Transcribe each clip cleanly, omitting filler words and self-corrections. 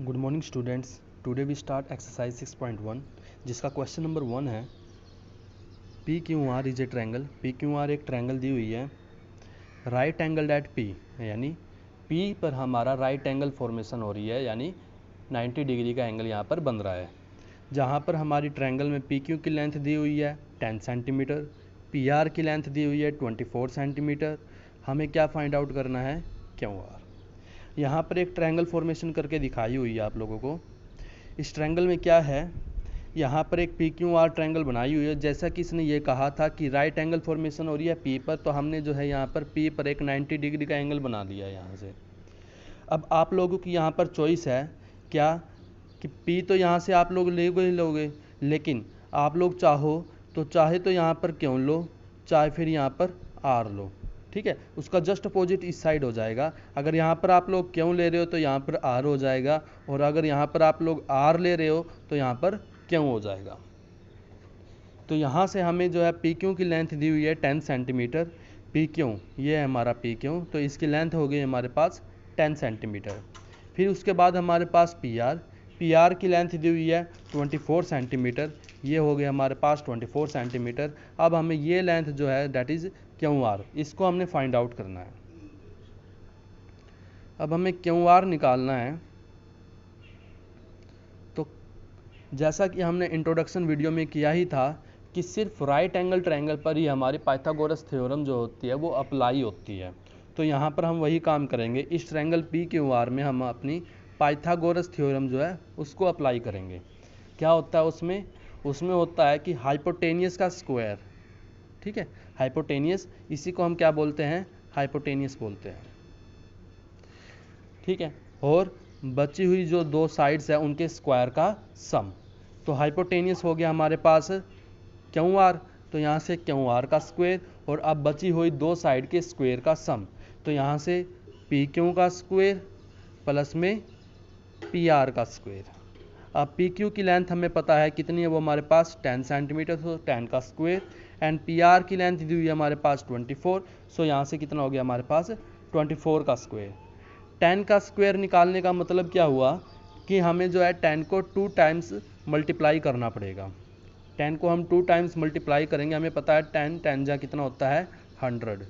Good morning students. Today we start exercise 6.1 जिसका question number 1 है P Q R is a triangle. P Q R एक triangle दी हुई है right angle at P, यानी P पर हमारा राइट एंगल फॉर्मेशन हो रही है, यानी 90 डिग्री का एंगल यहाँ पर बन रहा है। जहाँ पर हमारी ट्रायंगल में पी क्यू की लेंथ दी हुई है 10 सेंटीमीटर, पी आर की लेंथ दी हुई है 24 सेंटीमीटर। हमें क्या फाइंड आउट करना है? Q R. यहाँ पर एक ट्रायंगल फॉर्मेशन करके दिखाई हुई है आप लोगों को। इस ट्रायंगल में क्या है, यहाँ पर एक पी क्यू आर ट्रायंगल बनाई हुई है। जैसा कि इसने ये कहा था कि राइट एंगल फॉर्मेशन हो रही है पी पर, तो हमने जो है यहाँ पर पी पर एक 90 डिग्री का एंगल बना लिया है यहाँ से। अब आप लोगों की यहाँ पर चॉइस है क्या कि पी तो यहाँ से आप लोग लोगे, लेकिन आप लोग चाहे तो यहाँ पर क्यों लो, चाहे फिर यहाँ पर आर लो। ठीक है, उसका जस्ट अपोजिट इस साइड हो जाएगा। अगर यहाँ पर आप लोग क्यों ले रहे हो तो यहाँ पर आर हो जाएगा, और अगर यहाँ पर आप लोग आर ले रहे हो तो यहाँ पर क्यों हो जाएगा। तो यहाँ से हमें जो है पी क्यू की लेंथ दी हुई है 10 सेंटीमीटर। पी क्यू ये है हमारा पी क्यू, तो इसकी लेंथ हो गई हमारे पास 10 सेंटीमीटर। फिर उसके बाद हमारे पास पी आर की लेंथ दी हुई है 24 सेंटीमीटर। ये हो गया हमारे पास 24 सेंटीमीटर। अब हमें ये लेंथ जो है दैट इज़ क्यू आर, इसको हमने फाइंड आउट करना है। अब हमें क्यू आर निकालना है। तो जैसा कि हमने इंट्रोडक्शन वीडियो में किया ही था कि सिर्फ राइट एंगल ट्रायंगल पर ही हमारी पाइथागोरस थ्योरम जो होती है वो अप्लाई होती है। तो यहाँ पर हम वही काम करेंगे। इस ट्रायंगल पी क्यू आर में हम अपनी पाइथागोरस थ्योरम जो है उसको अप्लाई करेंगे। क्या होता है उसमें होता है कि हाइपोटेनियस का स्क्वायर। ठीक है, हाइपोटेनियस, इसी को हम क्या बोलते हैं? हाइपोटेनियस बोलते हैं। ठीक है, और बची हुई जो दो साइड्स है उनके स्क्वायर का सम। तो हाइपोटेनियस हो गया हमारे पास क्यू आर, तो यहाँ से क्यू आर का स्क्वायर, और अब बची हुई दो साइड के स्क्वायर का सम। तो यहाँ से पी क्यू का स्क्वायर प्लस में पी आर का स्क्वायर। अब पी क्यू की लेंथ हमें पता है कितनी है, वो हमारे पास 10 सेंटीमीटर, तो 10 का स्क्वायर, एंड पी आर की लेंथ दी हुई है हमारे पास 24। सो यहाँ से कितना हो गया हमारे पास 24 का स्क्वायर। 10 का स्क्वायर निकालने का मतलब क्या हुआ कि हमें जो है 10 को 2 टाइम्स मल्टीप्लाई करना पड़ेगा। 10 को हम 2 टाइम्स मल्टीप्लाई करेंगे, हमें पता है 10 जा कितना होता है 100।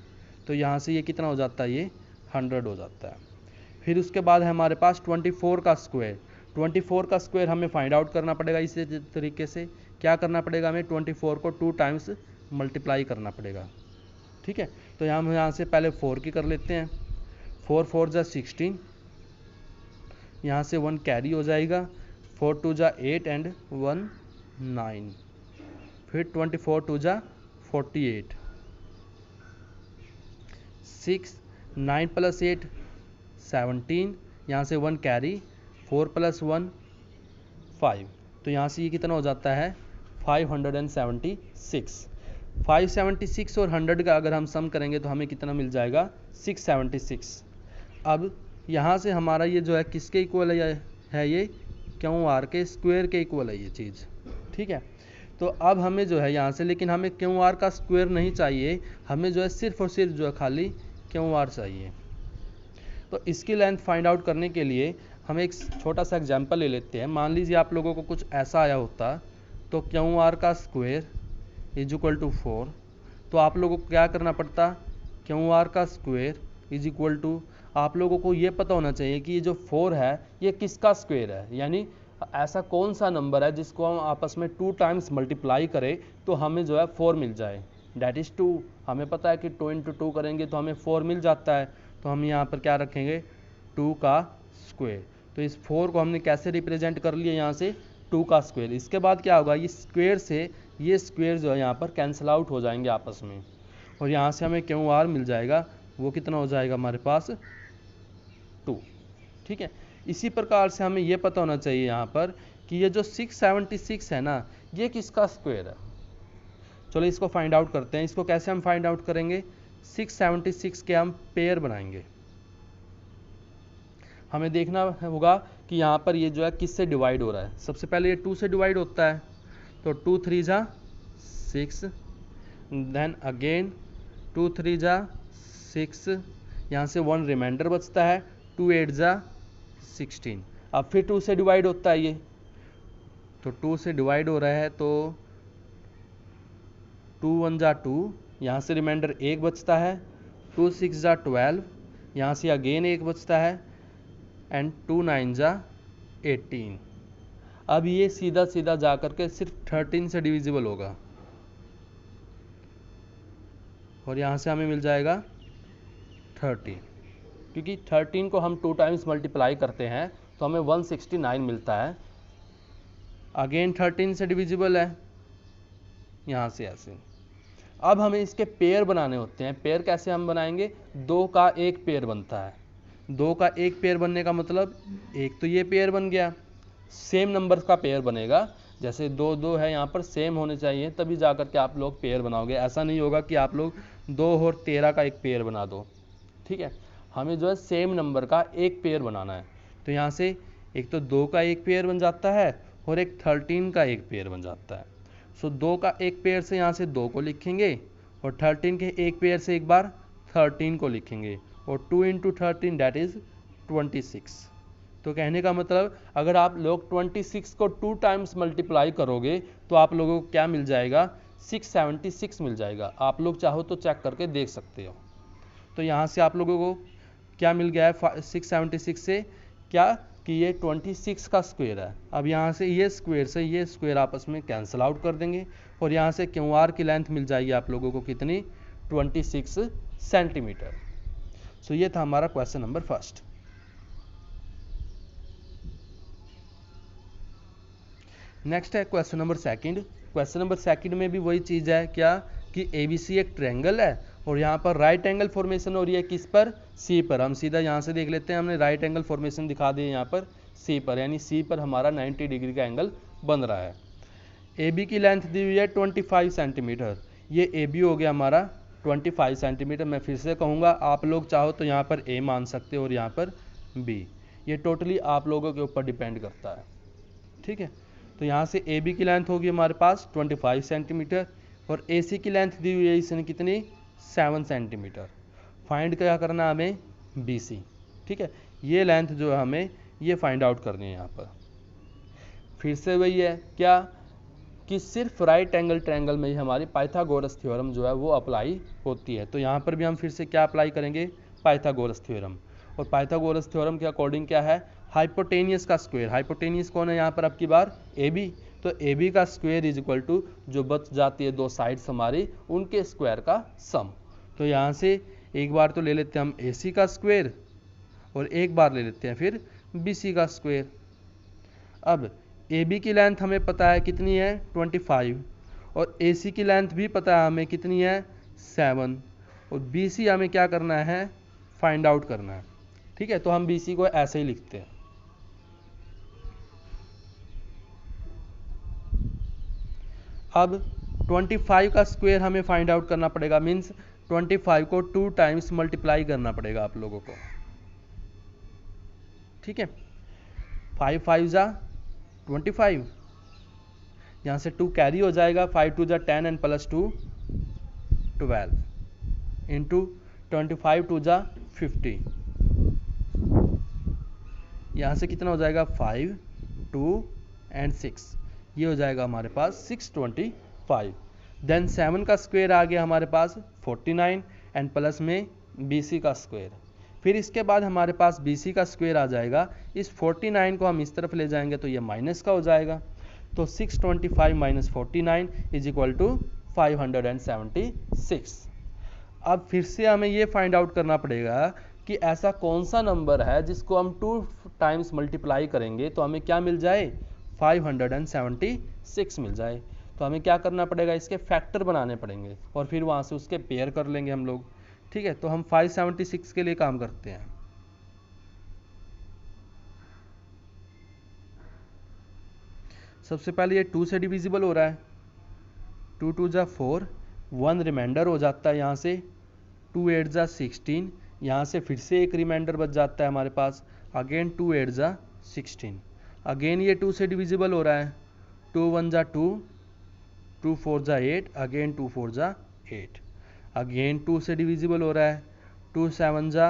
तो यहाँ से ये कितना हो जाता है, ये 100 हो जाता है। फिर उसके बाद है हमारे पास 24 का स्क्वायर। 24 का स्क्वायर हमें फाइंड आउट करना पड़ेगा। इसी तरीके से क्या करना पड़ेगा, हमें 24 को 2 टाइम्स मल्टीप्लाई करना पड़ेगा। ठीक है, तो हम यहाँ से पहले 4 की कर लेते हैं। 4 4 जा 16, यहाँ से 1 कैरी हो जाएगा। 4 2 जा 8 एंड 1 9, फिर 24 2 जा 48, 6 9 प्लस 8 17, यहाँ से 1 कैरी, 4 प्लस 1 5। तो यहाँ से ये कितना हो जाता है 576। 576 और 100 का अगर हम सम करेंगे तो हमें कितना मिल जाएगा 676। अब यहाँ से हमारा ये जो है किसके इक्वल है, ये क्यू आर के स्क्वायर के इक्वल है ये चीज़। ठीक है, तो अब हमें जो है यहाँ से, लेकिन हमें क्यू आर का स्क्वायर नहीं चाहिए, हमें जो है सिर्फ और सिर्फ जो है खाली क्यू आर चाहिए। तो इसकी लेंथ फाइंड आउट करने के लिए हम एक छोटा सा एग्जांपल ले लेते हैं। मान लीजिए आप लोगों को कुछ ऐसा आया होता, तो क्यू आर का स्क्वायर इज इक्वल टू 4, तो आप लोगों को क्या करना पड़ता, क्यू आर का स्क्वायर इज इक्वल टू, आप लोगों को ये पता होना चाहिए कि ये जो 4 है ये किसका स्क्वायर है, यानी ऐसा कौन सा नंबर है जिसको हम आपस में 2 टाइम्स मल्टीप्लाई करें तो हमें जो है 4 मिल जाए, डैट इज़ 2। हमें पता है कि 2 × 2 करेंगे तो हमें 4 मिल जाता है। तो हम यहाँ पर क्या रखेंगे 2 का स्क्वायर। तो इस 4 को हमने कैसे रिप्रेजेंट कर लिया, यहाँ से 2 का स्क्वायर। इसके बाद क्या होगा, ये स्क्वायर से ये स्क्वायर जो है यहाँ पर कैंसिल आउट हो जाएंगे आपस में, और यहाँ से हमें क्यू आर मिल जाएगा। वो कितना हो जाएगा हमारे पास 2। ठीक है, इसी प्रकार से हमें ये पता होना चाहिए यहाँ पर कि ये जो 676 है ना, ये किसका स्क्वायर है। चलो इसको फाइंड आउट करते हैं। इसको कैसे हम फाइंड आउट करेंगे, 676 के हम पेयर बनाएंगे। हमें देखना होगा कि यहाँ पर ये जो है किससे डिवाइड हो रहा है। सबसे पहले ये 2 से डिवाइड होता है, तो 2 3 जा 6, देन अगेन 2 3 जा 6, यहाँ से 1 रिमाइंडर बचता है, 2 8 जा 16। अब फिर 2 से डिवाइड होता है ये, तो 2 से डिवाइड हो रहा है तो 2 1 जा 2, यहाँ से रिमाइंडर 1 बचता है, 2 6 जा 12, यहाँ से अगेन 1 बचता है, एंड 2 9 जा 18। अब ये सीधा सीधा जा करके सिर्फ 13 से डिविजिबल होगा और यहाँ से हमें मिल जाएगा 30, क्योंकि 13 को हम 2 टाइम्स मल्टीप्लाई करते हैं तो हमें 169 मिलता है। अगेन 13 से डिविजिबल है, यहाँ से ऐसे। अब हमें इसके पेयर बनाने होते हैं। पेयर कैसे हम बनाएंगे? 2 का एक पेयर बनता है। 2 का एक पेयर बनने का मतलब एक तो ये पेयर बन गया, सेम नंबर का पेयर बनेगा। जैसे 2 2 है, यहाँ पर सेम होने चाहिए तभी जा कर के आप लोग पेयर बनाओगे। ऐसा नहीं होगा कि आप लोग 2 और 13 का एक पेयर बना दो, ठीक है। हमें जो है सेम नंबर का एक पेयर बनाना है। तो यहाँ से एक तो 2 का एक पेयर बन जाता है और एक 13 का एक पेयर बन जाता है। सो 2 का एक पेयर से यहाँ से 2 को लिखेंगे और 13 के एक पेयर से एक बार 13 को लिखेंगे, और 2 × 13 दैट इज 26। तो कहने का मतलब अगर आप लोग 26 को 2 टाइम्स मल्टीप्लाई करोगे तो आप लोगों को क्या मिल जाएगा? 676 मिल जाएगा। आप लोग चाहो तो चेक करके देख सकते हो। तो यहाँ से आप लोगों को क्या मिल गया है? 676 से क्या कि ये 26 का स्क्वायर है। अब यहाँ से ये स्क्वायर आपस में कैंसिल आउट कर देंगे और यहाँ से क्यूआर की लेंथ मिल जाएगी आप लोगों को कितनी? 26 सेंटीमीटर। सो ये था हमारा क्वेश्चन नंबर फर्स्ट। नेक्स्ट है question number second. Question number second में भी वही चीज़ है क्या कि ABC एक ट्रायंगल है और यहाँ पर राइट एंगल फॉर्मेशन हो रही है किस पर? C पर। हम सीधा यहाँ से देख लेते हैं, हमने राइट एंगल फॉर्मेशन दिखा दिया यहाँ पर C पर, यानी C पर हमारा 90 डिग्री का एंगल बन रहा है। AB की लेंथ दी हुई है 25 सेंटीमीटर। ये AB हो गया हमारा 25 सेंटीमीटर। मैं फिर से कहूँगा, आप लोग चाहो तो यहाँ पर A मान सकते हो और यहाँ पर B। ये टोटली आप लोगों के ऊपर डिपेंड करता है, ठीक है। तो यहाँ से AB की लेंथ होगी हमारे पास 25 सेंटीमीटर और AC की लेंथ दी हुई है इसने कितनी? 7 सेंटीमीटर। फाइंड क्या करना है हमें? BC, ठीक है। ये लेंथ जो है हमें ये फाइंड आउट करनी है यहाँ पर। फिर से वही है क्या कि सिर्फ राइट एंगल ट्रायंगल में ही हमारी पाइथागोरस थ्योरम जो है वो अप्लाई होती है। तो यहाँ पर भी हम फिर से क्या अप्लाई करेंगे? Pythagoras theorem. और पाइथागोरस थ्योरम के अकॉर्डिंग क्या है? हाइपोटेनियस का स्क्वायर। हाइपोटेनियस कौन है यहाँ पर अब की बार? AB। तो AB का स्क्वायर इज इक्वल टू जो बच जाती है 2 साइड्स हमारी उनके स्क्वायर का सम। तो यहाँ से एक बार तो ले लेते हैं हम AC का स्क्वायर और एक बार ले लेते हैं फिर BC का स्क्वायर। अब AB की लेंथ हमें पता है कितनी है? 25 और AC की लेंथ भी पता है हमें कितनी है? 7 और BC हमें क्या करना है? फाइंड आउट करना है, ठीक है। तो हम BC को ऐसे ही लिखते हैं। अब 25 का स्क्वायर हमें फाइंड आउट करना पड़ेगा, मीन्स 25 को 2 टाइम्स मल्टीप्लाई करना पड़ेगा आप लोगों को, ठीक है। 5 5 जा 25, यहाँ से 2 कैरी हो जाएगा, 5 2 जा 10 एंड प्लस 2 12 इंटू 25 2 जा 50। यहाँ से कितना हो जाएगा? 5 2 एंड 6, ये हो जाएगा हमारे पास 625। देन 7 का स्क्वायर आ गया हमारे पास 49 एंड प्लस में BC का स्क्वायर। फिर इसके बाद हमारे पास BC का स्क्वायर आ जाएगा। इस 49 को हम इस तरफ ले जाएंगे तो ये माइनस का हो जाएगा। तो 625 माइनस 49 इज इक्वल टू 576। अब फिर से हमें ये फाइंड आउट करना पड़ेगा कि ऐसा कौन सा नंबर है जिसको हम 2 टाइम्स मल्टीप्लाई करेंगे तो हमें क्या मिल जाए? 576 मिल जाए। तो हमें क्या करना पड़ेगा? इसके फैक्टर बनाने पड़ेंगे और फिर वहाँ से उसके पेयर कर लेंगे हम लोग, ठीक है। तो हम 576 के लिए काम करते हैं। सबसे पहले ये 2 से डिविजिबल हो रहा है, 2 2 जा 4, 1 रिमाइंडर हो जाता है यहाँ से, 2 8 जा 16, यहाँ से फिर से एक रिमाइंडर बच जाता है हमारे पास, अगेन 2 8 जा 16। अगेन ये 2 से डिविजिबल हो रहा है, 2 1 जा 2, 2 4 जा 8, अगेन 2 4 जा 8। अगेन 2 से डिविजिबल हो रहा है, 2 7 जा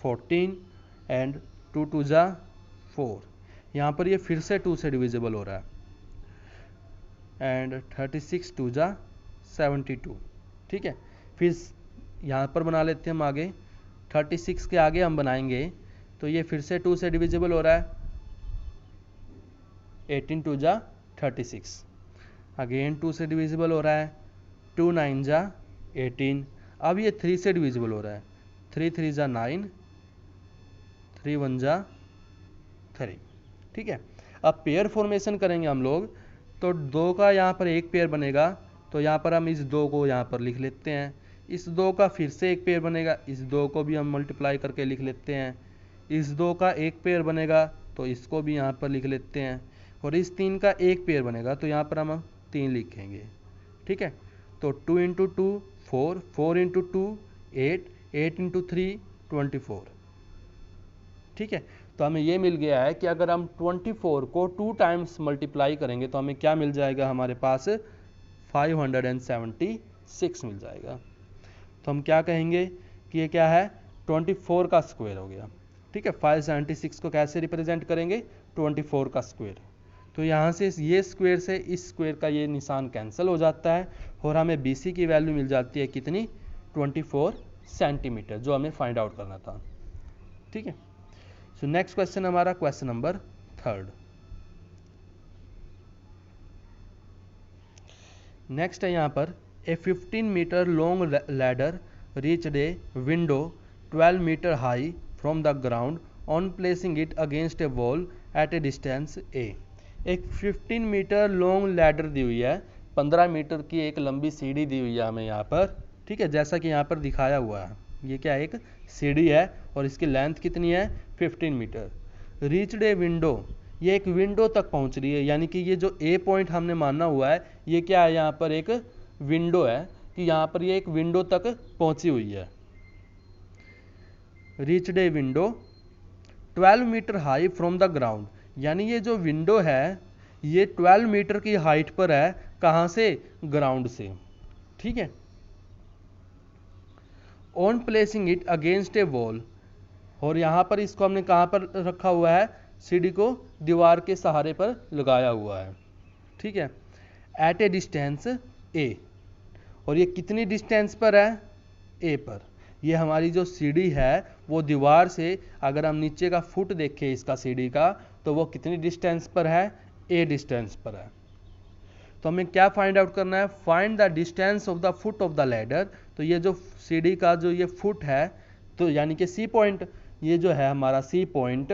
14 एंड 2 2 जा 4। यहाँ पर ये फिर से 2 से डिविजिबल हो रहा है, एंड 36 2 जा 72। ठीक है, फिर यहाँ पर बना लेते हैं हम आगे, 36 के आगे हम बनाएंगे तो ये फिर से 2 से डिविजिबल हो रहा है, 18 2 जा 36, अगेन 2 से डिविजिबल हो रहा है, 2 9 जा 18। अब ये 3 से डिविजिबल हो रहा है, 3 3 जा 9, 3 1 जा 3। ठीक है, अब पेयर फॉर्मेशन करेंगे हम लोग, तो 2 का यहाँ पर एक पेयर बनेगा, तो यहाँ पर हम इस 2 को यहाँ पर लिख लेते हैं, इस 2 का फिर से एक पेयर बनेगा, इस 2 को भी हम मल्टीप्लाई करके लिख लेते हैं, इस 2 का एक पेयर बनेगा तो इसको भी यहाँ पर लिख लेते हैं, और इस 3 का एक पेयर बनेगा तो यहाँ पर हम 3 लिखेंगे। ठीक है, तो 2 × 2 4, 4 × 2 8, 8 × 3 24। ठीक है, तो हमें ये मिल गया है कि अगर हम 24 को 2 टाइम्स मल्टीप्लाई करेंगे तो हमें क्या मिल जाएगा, हमारे पास 576 मिल जाएगा। तो हम क्या कहेंगे कि ये क्या है, 24 का स्क्वायर हो गया। ठीक है, 576 को कैसे रिप्रेजेंट करेंगे, 24 का स्क्वायर। तो यहाँ से ये स्क्वायर से इस स्क्वायर का ये निशान कैंसिल हो जाता है और हमें BC की वैल्यू मिल जाती है कितनी, 24 सेंटीमीटर, जो हमें फाइंड आउट करना था। ठीक है, सो नेक्स्ट क्वेश्चन हमारा क्वेश्चन नंबर 3। नेक्स्ट है यहाँ पर, A 15 metre long ladder reached a window 12 metre high from the ground on placing it against a wall at a distance A. एक 15 मीटर लॉन्ग लैडर दी हुई है, 15 metre की एक लंबी सीढ़ी दी हुई है हमें यहाँ पर। ठीक है, जैसा कि यहाँ पर दिखाया हुआ है, ये क्या है, एक सीढ़ी है और इसकी लेंथ कितनी है, 15 मीटर। रीच्ड ए विंडो, ये एक विंडो तक पहुंच रही है, यानी कि ये जो ए पॉइंट हमने माना हुआ है ये क्या है, यहाँ पर एक विंडो है, कि यहाँ पर ये एक विंडो तक पहुंची हुई है। Reached a window 12 metre high from the ground, यानी ये जो विंडो है ये 12 मीटर की हाइट पर है, कहाँ से, ग्राउंड से। ठीक है, on placing it against a wall, और यहाँ पर इसको हमने कहाँ पर रखा हुआ है, सीढ़ी को दीवार के सहारे पर लगाया हुआ है। ठीक है, एट ए डिस्टेंस ए, और ये कितनी डिस्टेंस पर है, ए पर। ये हमारी जो सीढ़ी है वो दीवार से, अगर हम नीचे का फुट देखें इसका सीढ़ी का, तो वो कितनी डिस्टेंस पर है, ए डिस्टेंस पर है। तो हमें क्या फाइंड आउट करना है, find the distance of the foot of the ladder. तो ये जो सीढ़ी का जो ये फुट है, तो यानी कि सी पॉइंट, ये जो है हमारा सी पॉइंट,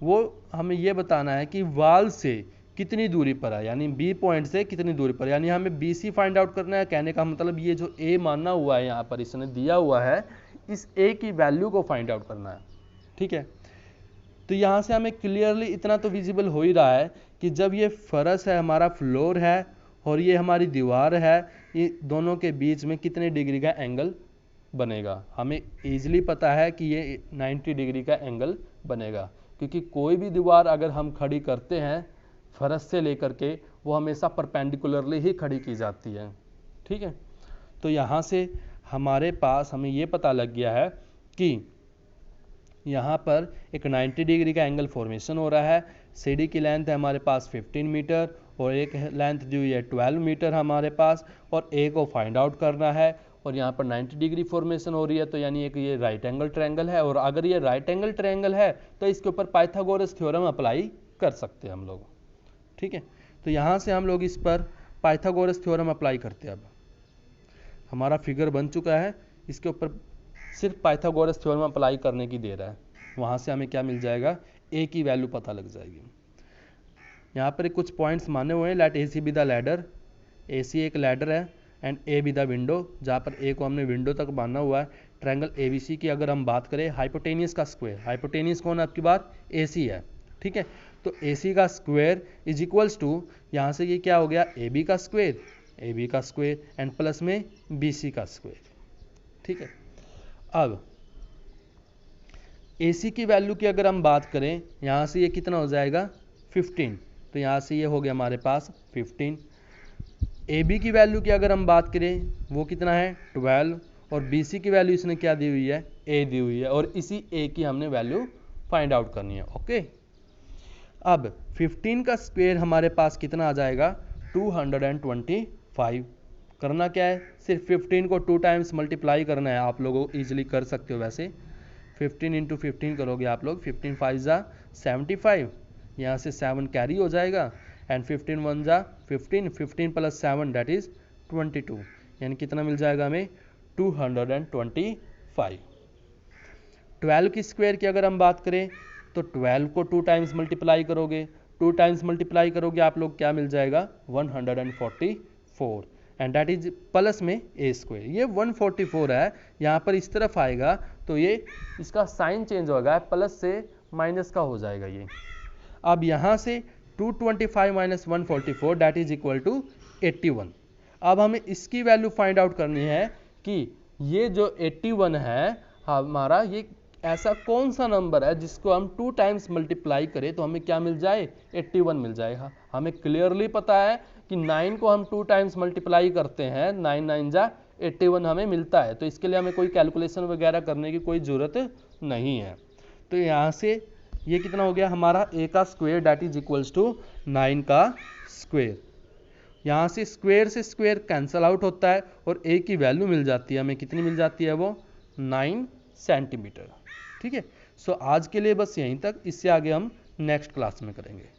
वो हमें ये बताना है कि वॉल से कितनी दूरी पर है, यानी बी पॉइंट से कितनी दूरी पर, यानी हमें BC फाइंड आउट करना है। कहने का मतलब ये जो ए माना हुआ है यहाँ पर इसने दिया हुआ है, इस ए की वैल्यू को फाइंड आउट करना है। ठीक है, तो यहाँ से हमें क्लियरली इतना तो विजिबल हो ही रहा है कि जब ये फर्श है, हमारा फ्लोर है और ये हमारी दीवार है, ये दोनों के बीच में कितने डिग्री का एंगल बनेगा। हमें ईजिली पता है कि ये 90 डिग्री का एंगल बनेगा, क्योंकि कोई भी दीवार अगर हम खड़ी करते हैं फर्श से लेकर के, वो हमेशा परपेंडिकुलरली ही खड़ी की जाती है। ठीक है, तो यहाँ से हमारे पास हमें ये पता लग गया है कि यहाँ पर एक 90 डिग्री का एंगल फॉर्मेशन हो रहा है। सीढ़ी की लेंथ है हमारे पास 15 मीटर और एक लेंथ दी हुई है 12 मीटर हमारे पास, और ए को फाइंड आउट करना है, और यहाँ पर 90 डिग्री फॉर्मेशन हो रही है, तो यानी एक ये राइट एंगल ट्रायंगल है, और अगर ये राइट एंगल ट्रायंगल है तो इसके ऊपर पाइथागोरस थ्योरम अप्लाई कर सकते हैं हम लोग। ठीक है, तो यहाँ से हम लोग इस पर पाइथागोरस थ्योरम अप्लाई करते हैं। अब हमारा फिगर बन चुका है, इसके ऊपर सिर्फ पाइथागोरस थ्योरम अप्लाई करने की देर है, वहाँ से हमें क्या मिल जाएगा, ए की वैल्यू पता लग जाएगी। यहाँ पर कुछ पॉइंट्स माने हुए हैं, let AC be the ladder, AC एक लैडर है and A be the window, जहाँ पर A को हमने विंडो तक माना हुआ है। ट्रायंगल ABC की अगर हम बात करें, हाइपोटेनियस का स्क्वायर, हाइपोटेनियस कौन है आपकी बात, AC है। ठीक है, तो AC का स्क्वायर इज इक्वल्स टू, यहाँ से ये क्या हो गया, AB का स्क्वायर, AB का स्क्वायर एंड प्लस में BC का स्क्वायर। ठीक है, अब AC की वैल्यू की अगर हम बात करें, यहाँ से ये कितना हो जाएगा 15, तो यहाँ से ये हो गया हमारे पास 15। AB की वैल्यू की अगर हम बात करें, वो कितना है 12, और BC की वैल्यू इसने क्या दी हुई है, A दी हुई है, और इसी A की हमने वैल्यू फाइंड आउट करनी है। ओके, अब 15 का स्क्वायर हमारे पास कितना आ जाएगा 225। करना क्या है, सिर्फ 15 को 2 टाइम्स मल्टीप्लाई करना है। आप लोगों इजीली कर सकते हो वैसे। 15 इंटू 15 करोगे आप लोग, 15 5 जा 75, यहाँ से 7 कैरी हो जाएगा, एंड 15 1 जा 15, 15 प्लस 7 दैट इज 22, यानी कितना मिल जाएगा हमें 225। 12 की स्क्वायर की अगर हम बात करें तो 12 को 2 टाइम्स मल्टीप्लाई करोगे, 2 टाइम्स मल्टीप्लाई करोगे आप लोग, क्या मिल जाएगा 144, एंड दैट इज प्लस में ए स्क्वायर। ये 144 है, यहाँ पर इस तरफ आएगा तो ये इसका साइन चेंज होगा, प्लस से माइनस का हो जाएगा ये। अब यहाँ से 225 minus 144 that is equal to 81। अब हमें इसकी वैल्यू फाइंड आउट करनी है कि ये जो 81 है हमारा, ये ऐसा कौन सा नंबर है जिसको हम 2 टाइम्स मल्टीप्लाई करें तो हमें क्या मिल जाए 81 मिल जाएगा। हमें क्लियरली पता है कि 9 को हम 2 टाइम्स मल्टीप्लाई करते हैं, 9 9 जा 81 हमें मिलता है, तो इसके लिए हमें कोई कैलकुलेशन वगैरह करने की कोई ज़रूरत नहीं है। तो यहाँ से ये कितना हो गया हमारा a का square that is equals to 9 का स्क्वायर। यहाँ से स्क्वायर कैंसल आउट होता है और a की वैल्यू मिल जाती है हमें, कितनी मिल जाती है वो 9 सेंटीमीटर। ठीक है, सो आज के लिए बस यहीं तक, इससे आगे हम नेक्स्ट क्लास में करेंगे।